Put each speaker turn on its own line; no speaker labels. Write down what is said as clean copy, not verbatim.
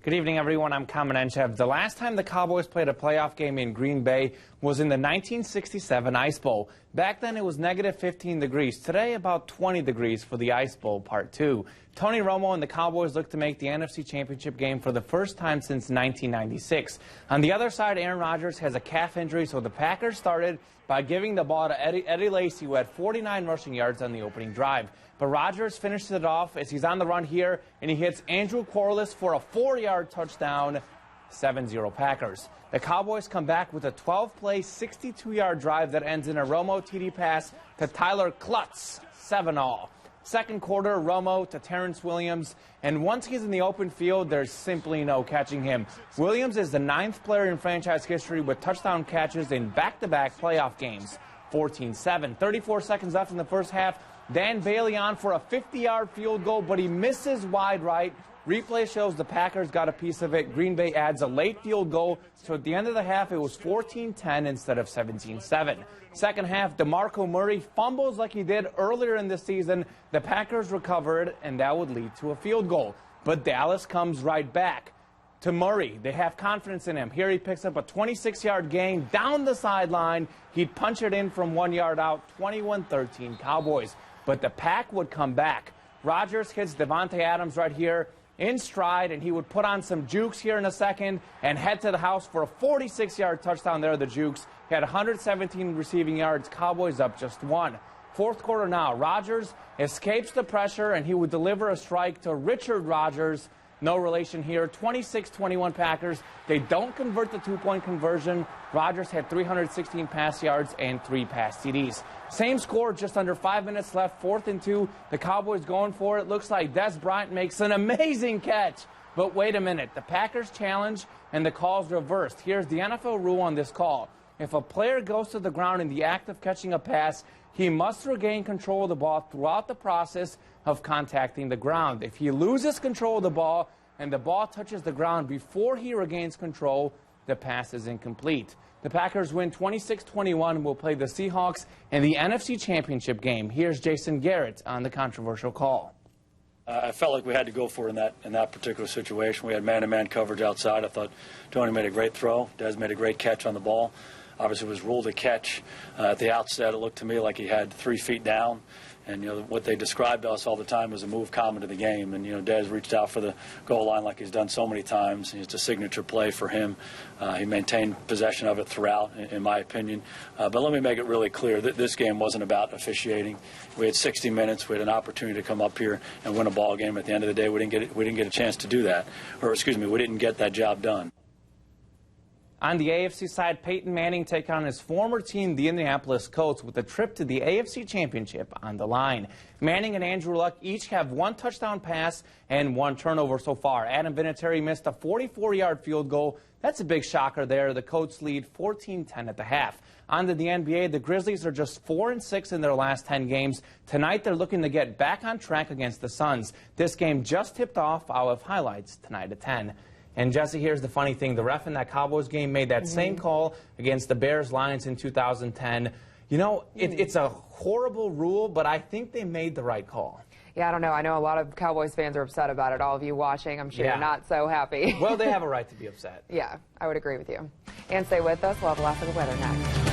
Good evening, everyone. I'm Kamen Enchev. The last time the Cowboys played a playoff game in Green Bay was in the 1967 Ice Bowl. Back then, it was negative 15 degrees. Today, about 20 degrees for the Ice Bowl Part 2. Tony Romo and the Cowboys look to make the NFC Championship game for the first time since 1996. On the other side, Aaron Rodgers has a calf injury, so the Packers started by giving the ball to Eddie Lacy, who had 49 rushing yards on the opening drive. But Rodgers finishes it off as he's on the run here, and he hits Andrew Quarles for a 4-yard touchdown, 7-0 Packers. The Cowboys come back with a 12-play, 62-yard drive that ends in a Romo TD pass to Tyler Klutz, 7-all. Second quarter, Romo to Terrence Williams, and once he's in the open field, there's simply no catching him. Williams is the 9th player in franchise history with touchdown catches in back-to-back playoff games, 14-7. 34 seconds left in the first half. Dan Bailey on for a 50-yard field goal, but he misses wide right. Replay shows the Packers got a piece of it. Green Bay adds a late field goal, so at the end of the half, it was 14-10 instead of 17-7. Second half, DeMarco Murray fumbles like he did earlier in the season. The Packers recovered, and that would lead to a field goal. But Dallas comes right back to Murray. They have confidence in him. Here he picks up a 26-yard gain down the sideline. He'd punch it in from 1 yard out, 21-13 Cowboys. But the Pack would come back. Rodgers hits Davante Adams right here in stride, and he would put on some jukes here in a second and head to the house for a 46-yard touchdown there, the jukes. He had 117 receiving yards. Cowboys up just 1. Fourth quarter now. Rodgers escapes the pressure, and he would deliver a strike to Richard Rodgers. No relation here. 26-21 Packers. They don't convert the two-point conversion. Rodgers had 316 pass yards and 3 pass TDs. Same score, just under 5 minutes left. 4th and 2. The Cowboys going for it. Looks like Dez Bryant makes an amazing catch. But wait a minute. The Packers challenge, and the call's reversed. Here's the NFL rule on this call. If a player goes to the ground in the act of catching a pass, he must regain control of the ball throughout the process of contacting the ground. If he loses control of the ball and the ball touches the ground before he regains control, the pass is incomplete. The Packers win 26-21 and will play the Seahawks in the NFC Championship game. Here's Jason Garrett on the controversial call.
I felt like we had to go for it in that particular situation. We had man-to-man coverage outside. I thought Tony made a great throw. Dez made a great catch on the ball. Obviously, it was ruled a catch. At the outset, it looked to me like he had 3 feet down. And, what they described to us all the time was a move common to the game. And, Dez reached out for the goal line like he's done so many times. It's a signature play for him. He maintained possession of it throughout, in my opinion. But let me make it really clear that this game wasn't about officiating. We had 60 minutes. We had an opportunity to come up here and win a ball game. At the end of the day, we didn't get a chance to do that. Or, excuse me, we didn't get that job done.
On the AFC side, Peyton Manning take on his former team, the Indianapolis Colts, with a trip to the AFC Championship on the line. Manning and Andrew Luck each have 1 touchdown pass and 1 turnover so far. Adam Vinatieri missed a 44-yard field goal. That's a big shocker there. The Colts lead 14-10 at the half. On to the NBA, the Grizzlies are just 4-6 in their last 10 games. Tonight, they're looking to get back on track against the Suns. This game just tipped off. I'll have highlights tonight at 10. And, Jesse, here's the funny thing. The ref in that Cowboys game made that same call against the Bears-Lions in 2010. It's a horrible rule, but I think they made the right call.
Yeah, I don't know. I know a lot of Cowboys fans are upset about it. All of you watching, I'm sure you're not so happy.
Well, they have a right to be upset.
Yeah, I would agree with you. And stay with us. We'll have lots of the weather next.